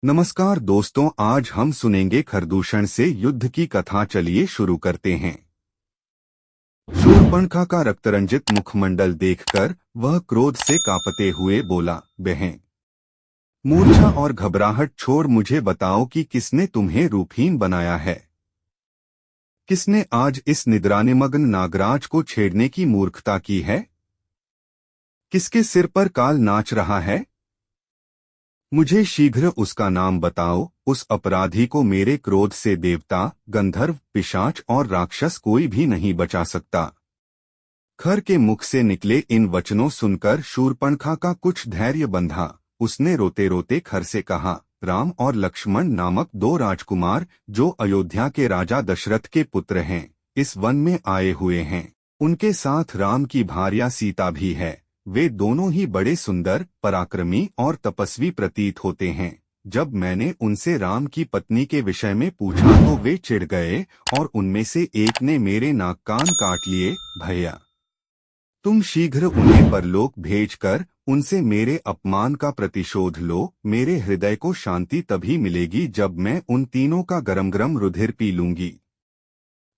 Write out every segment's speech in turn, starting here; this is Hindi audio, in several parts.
नमस्कार दोस्तों, आज हम सुनेंगे खरदूषण से युद्ध की कथा। चलिए शुरू करते हैं। शूर्पणखा का रक्तरंजित मुखमंडल देखकर वह क्रोध से कांपते हुए बोला, बहन, मूर्छा और घबराहट छोड़ मुझे बताओ कि किसने तुम्हें रूपहीन बनाया है। किसने आज इस निद्रानिमग्न नागराज को छेड़ने की मूर्खता की है? किसके सिर पर काल नाच रहा है? मुझे शीघ्र उसका नाम बताओ। उस अपराधी को मेरे क्रोध से देवता, गंधर्व, पिशाच और राक्षस कोई भी नहीं बचा सकता। खर के मुख से निकले इन वचनों सुनकर शूर्पणखा का कुछ धैर्य बंधा। उसने रोते रोते खर से कहा, राम और लक्ष्मण नामक दो राजकुमार जो अयोध्या के राजा दशरथ के पुत्र हैं, इस वन में आए हुए हैं। उनके साथ राम की भार्या सीता भी है। वे दोनों ही बड़े सुंदर, पराक्रमी और तपस्वी प्रतीत होते हैं। जब मैंने उनसे राम की पत्नी के विषय में पूछा तो वे चिढ़ गए और उनमें से एक ने मेरे नाक कान काट लिए। भैया, तुम शीघ्र उन्हें परलोक भेजकर उनसे मेरे अपमान का प्रतिशोध लो। मेरे हृदय को शांति तभी मिलेगी जब मैं उन तीनों का गरम गरम रुधिर पी लूंगी।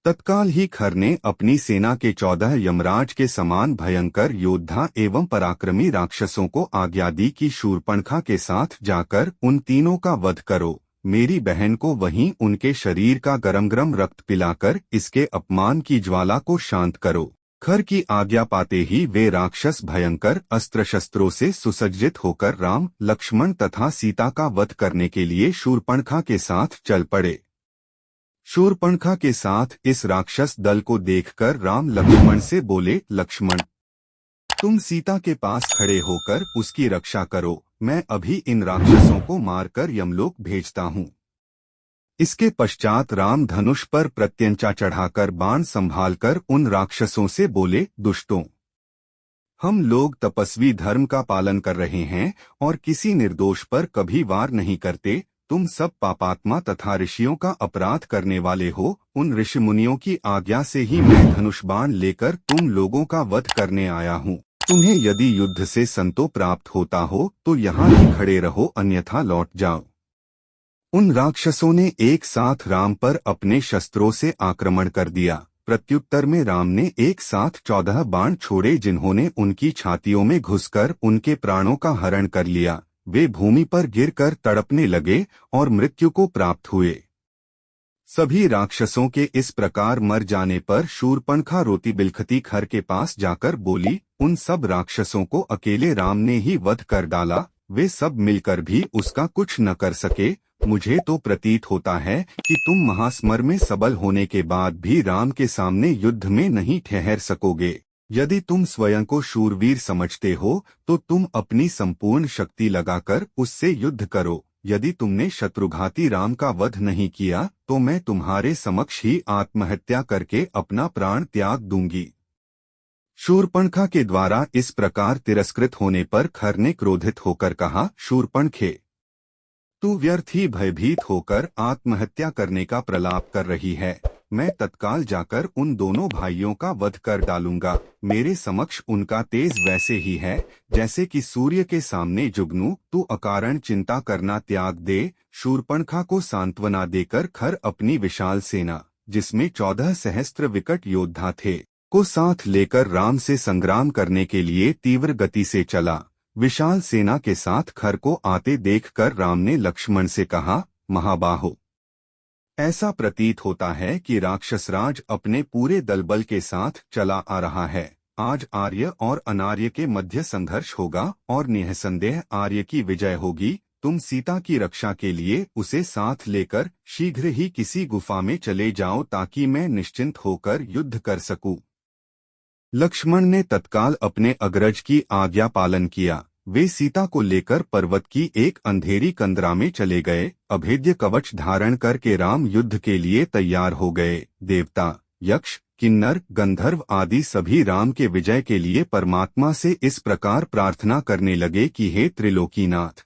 तत्काल ही खर ने अपनी सेना के 14 यमराज के समान भयंकर योद्धा एवं पराक्रमी राक्षसों को आज्ञा दी कि शूर्पणखा के साथ जाकर उन तीनों का वध करो। मेरी बहन को वहीं उनके शरीर का गरम गरम रक्त पिलाकर इसके अपमान की ज्वाला को शांत करो। खर की आज्ञा पाते ही वे राक्षस भयंकर अस्त्र शस्त्रों से सुसज्जित होकर राम, लक्ष्मण तथा सीता का वध करने के लिए शूर्पणखा के साथ चल पड़े। शूर्पणखा के साथ इस राक्षस दल को देखकर राम लक्ष्मण से बोले, लक्ष्मण, तुम सीता के पास खड़े होकर उसकी रक्षा करो। मैं अभी इन राक्षसों को मारकर यमलोक भेजता हूँ। इसके पश्चात राम धनुष पर प्रत्यंचा चढ़ाकर बाण संभालकर उन राक्षसों से बोले, दुष्टों, हम लोग तपस्वी धर्म का पालन कर रहे हैं और किसी निर्दोष पर कभी वार नहीं करते। तुम सब पापात्मा तथा ऋषियों का अपराध करने वाले हो। उन ऋषि मुनियों की आज्ञा से ही मैं धनुष बाण लेकर तुम लोगों का वध करने आया हूँ। तुम्हें यदि युद्ध से संतोष प्राप्त होता हो तो यहाँ ही खड़े रहो, अन्यथा लौट जाओ। उन राक्षसों ने एक साथ राम पर अपने शस्त्रों से आक्रमण कर दिया। प्रत्युत्तर में राम ने एक साथ 14 बाण छोड़े जिन्होंने उनकी छातियों में घुसकर उनके प्राणों का हरण कर लिया। वे भूमि पर गिरकर तड़पने लगे और मृत्यु को प्राप्त हुए। सभी राक्षसों के इस प्रकार मर जाने पर शूर्पणखा रोती बिलखती खर के पास जाकर बोली, उन सब राक्षसों को अकेले राम ने ही वध कर डाला। वे सब मिलकर भी उसका कुछ न कर सके। मुझे तो प्रतीत होता है कि तुम महास्मर में सबल होने के बाद भी राम के सामने युद्ध में नहीं ठहर सकोगे। यदि तुम स्वयं को शूरवीर समझते हो तो तुम अपनी संपूर्ण शक्ति लगाकर उससे युद्ध करो। यदि तुमने शत्रुघाती राम का वध नहीं किया तो मैं तुम्हारे समक्ष ही आत्महत्या करके अपना प्राण त्याग दूंगी। शूर्पणखा के द्वारा इस प्रकार तिरस्कृत होने पर खर ने क्रोधित होकर कहा, शूर्पणखे, तू व्यर्थ ही भयभीत होकर आत्महत्या करने का प्रलाप कर रही है। मैं तत्काल जाकर उन दोनों भाइयों का वध कर डालूंगा। मेरे समक्ष उनका तेज वैसे ही है जैसे कि सूर्य के सामने जुगनू। तू अकारण चिंता करना त्याग दे। शूर्पणखा को सांत्वना देकर खर अपनी विशाल सेना, जिसमें 14 सहस्त्र विकट योद्धा थे, को साथ लेकर राम से संग्राम करने के लिए तीव्र गति से चला। विशाल सेना के साथ खर को आते देखकर राम ने लक्ष्मण से कहा, महाबाहो, ऐसा प्रतीत होता है कि राक्षसराज अपने पूरे दलबल के साथ चला आ रहा है। आज आर्य और अनार्य के मध्य संघर्ष होगा और निःसंदेह आर्य की विजय होगी। तुम सीता की रक्षा के लिए उसे साथ लेकर शीघ्र ही किसी गुफा में चले जाओ ताकि मैं निश्चिंत होकर युद्ध कर सकूं। लक्ष्मण ने तत्काल अपने अग्रज की आज्ञा पालन किया। वे सीता को लेकर पर्वत की एक अंधेरी कंदरा में चले गए। अभेद्य कवच धारण करके राम युद्ध के लिए तैयार हो गए। देवता, यक्ष, किन्नर, गंधर्व आदि सभी राम के विजय के लिए परमात्मा से इस प्रकार प्रार्थना करने लगे कि हे त्रिलोकीनाथ,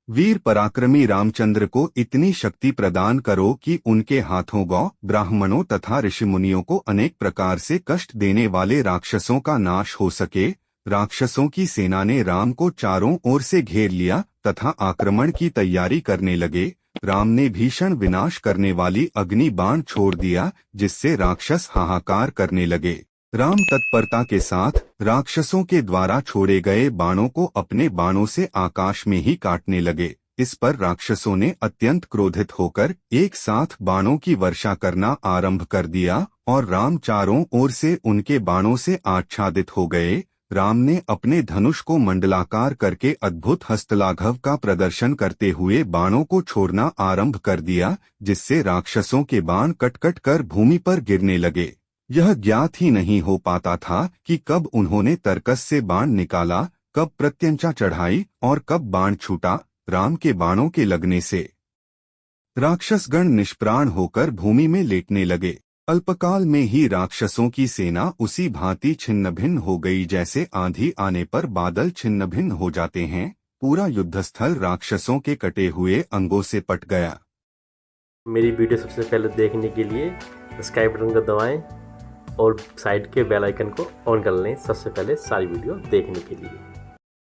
वीर पराक्रमी रामचंद्र को इतनी शक्ति प्रदान करो कि उनके हाथों गौ, ब्राह्मणों तथा ऋषिमुनियों को अनेक प्रकार से कष्ट देने वाले राक्षसों का नाश हो सके। राक्षसों की सेना ने राम को चारों ओर से घेर लिया तथा आक्रमण की तैयारी करने लगे। राम ने भीषण विनाश करने वाली अग्नि बाण छोड़ दिया, जिससे राक्षस हाहाकार करने लगे। राम तत्परता के साथ राक्षसों के द्वारा छोड़े गए बाणों को अपने बाणों से आकाश में ही काटने लगे। इस पर राक्षसों ने अत्यंत क्रोधित होकर एक साथ बाणों की वर्षा करना आरंभ कर दिया और राम चारों ओर से उनके बाणों से आच्छादित हो गए। राम ने अपने धनुष को मंडलाकार करके अद्भुत हस्तलाघव का प्रदर्शन करते हुए बाणों को छोड़ना आरंभ कर दिया, जिससे राक्षसों के बाण कट कट कर भूमि पर गिरने लगे। यह ज्ञात ही नहीं हो पाता था कि कब उन्होंने तरकस से बाण निकाला, कब प्रत्यंचा चढ़ाई और कब बाण छूटा। राम के बाणों के लगने से राक्षसगण निष्प्राण होकर भूमि में लेटने लगे। अल्पकाल में ही राक्षसों की सेना उसी भांति छिन्नभिन्न हो गई जैसे आंधी आने पर बादल छिन्नभिन्न हो जाते हैं। पूरा युद्धस्थल राक्षसों के कटे हुए अंगों से पट गया। मेरी वीडियो सबसे पहले देखने के लिए सब्सक्राइब बटन को दबाएं और साइड के बेल आइकन को ऑन कर लें सबसे पहले सारी वीडियो देखने के लिए।